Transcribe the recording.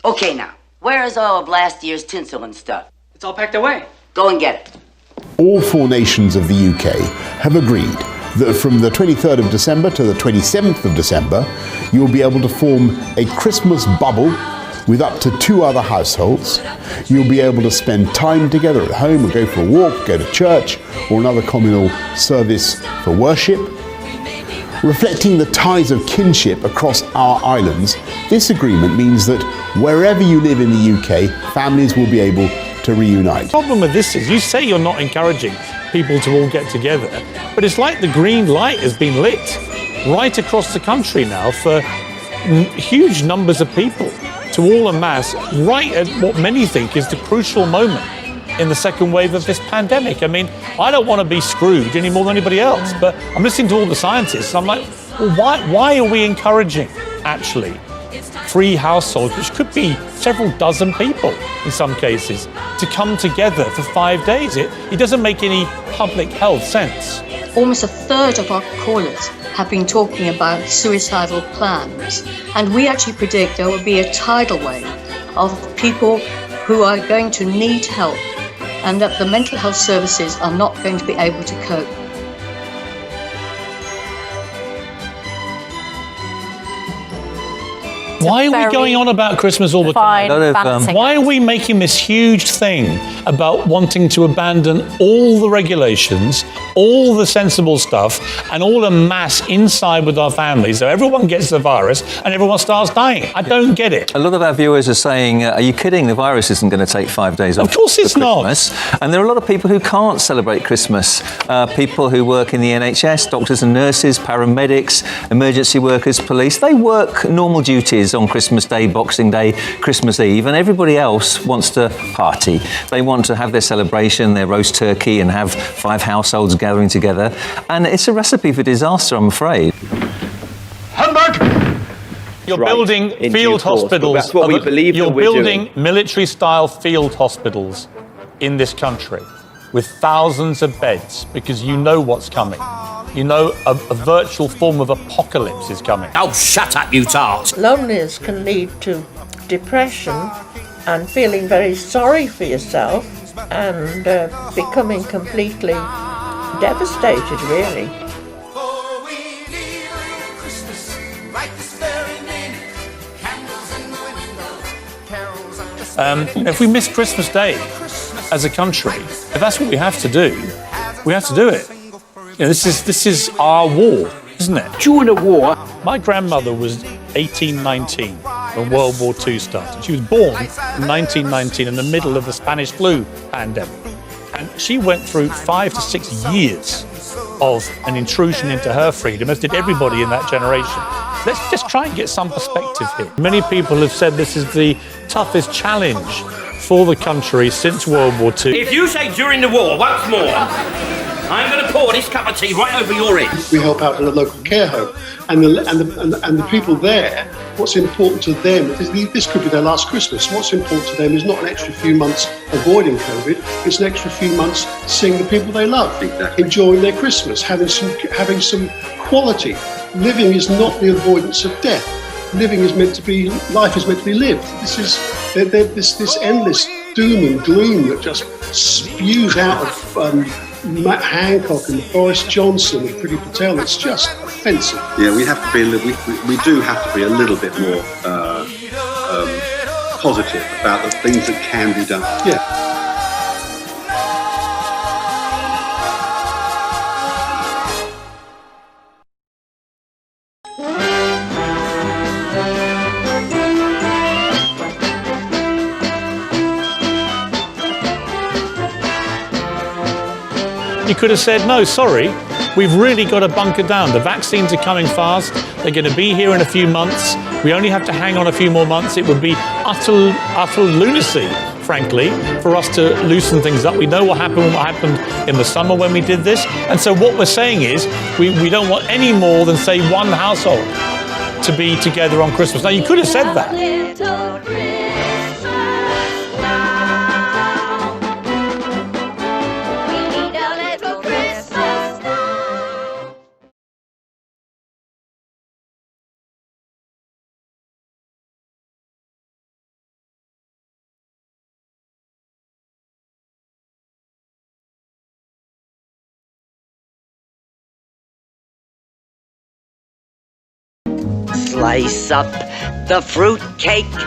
Okay, now, where is all of last year's tinsel and stuff? It's all packed away. Go and get it. All 4 nations of the UK have agreed that from the 23rd of December to the 27th of December, you'll be able to form a Christmas bubble with up to 2 other households. You'll be able to spend time together at home and go for a walk, go to church or another communal service for worship. Reflecting the ties of kinship across our islands, this agreement means that wherever you live in the UK, families will be able to reunite. The problem with this is you say you're not encouraging people to all get together, but it's like the green light has been lit right across the country now for huge numbers of people to all amass right at what many think is the crucial moment in the second wave of this pandemic. I mean, I don't want to be Scrooge any more than anybody else, but I'm listening to all the scientists and I'm like, well, why are we encouraging, actually, 3 households, which could be several dozen people in some cases, to come together for 5 days? It doesn't make any public health sense. Almost a third of our callers have been talking about suicidal plans, and we actually predict there will be a tidal wave of people who are going to need help and that the mental health services are not going to be able to cope. Why are we going on about Christmas all the time? Why are we making this huge thing about wanting to abandon all the regulations, all the sensible stuff, and all the mass inside with our families so everyone gets the virus and everyone starts dying? I don't get it. A lot of our viewers are saying, are you kidding? The virus isn't going to take 5 days off. Of course it's not. And there are a lot of people who can't celebrate Christmas. People who work in the NHS, doctors and nurses, paramedics, emergency workers, police. They work normal duties on Christmas Day, Boxing Day, Christmas Eve, and everybody else wants to party. They want to have their celebration, their roast turkey, and have 5 households gathering together. And it's a recipe for disaster, I'm afraid. Humbug! You're building field hospitals. That's what we believe You're that we're building doing. military-style field hospitals in this country with thousands of beds because you know what's coming. You know a virtual form of apocalypse is coming. Oh, shut up, you tart! Loneliness can lead to depression and feeling very sorry for yourself and becoming completely devastated, really. If we miss Christmas Day as a country, if that's what we have to do, we have to do it. You know, this is our war, isn't it? During the war, my grandmother was 1819 when World War II started. She was born in 1919 in the middle of the Spanish flu pandemic. And she went through 5 to 6 years of an intrusion into her freedom, as did everybody in that generation. Let's just try and get some perspective here. Many people have said this is the toughest challenge for the country since World War II. If you say during the war once more, I'm going to pour this cup of tea right over your head. We help out in a local care home, and the people there, what's important to them, this could be their last Christmas. What's important to them is not an extra few months avoiding COVID, it's an extra few months seeing the people they love, enjoying their Christmas, having some quality. Living is not the avoidance of death. Living is meant to be, life is meant to be lived. This is this endless doom and gloom that just spews out of Matt Hancock and Boris Johnson and Priti Patel. It's just offensive. Yeah, we have to be we do have to be a little bit more positive about the things that can be done. Yeah. You could have said, no, sorry, we've really got to bunker down. The vaccines are coming fast. They're going to be here in a few months. We only have to hang on a few more months. It would be utter lunacy, frankly, for us to loosen things up. We know what happened in the summer when we did this. And so what we're saying is we don't want any more than, say, 1 household to be together on Christmas. Now, you could have said that. Slice up the fruit cake.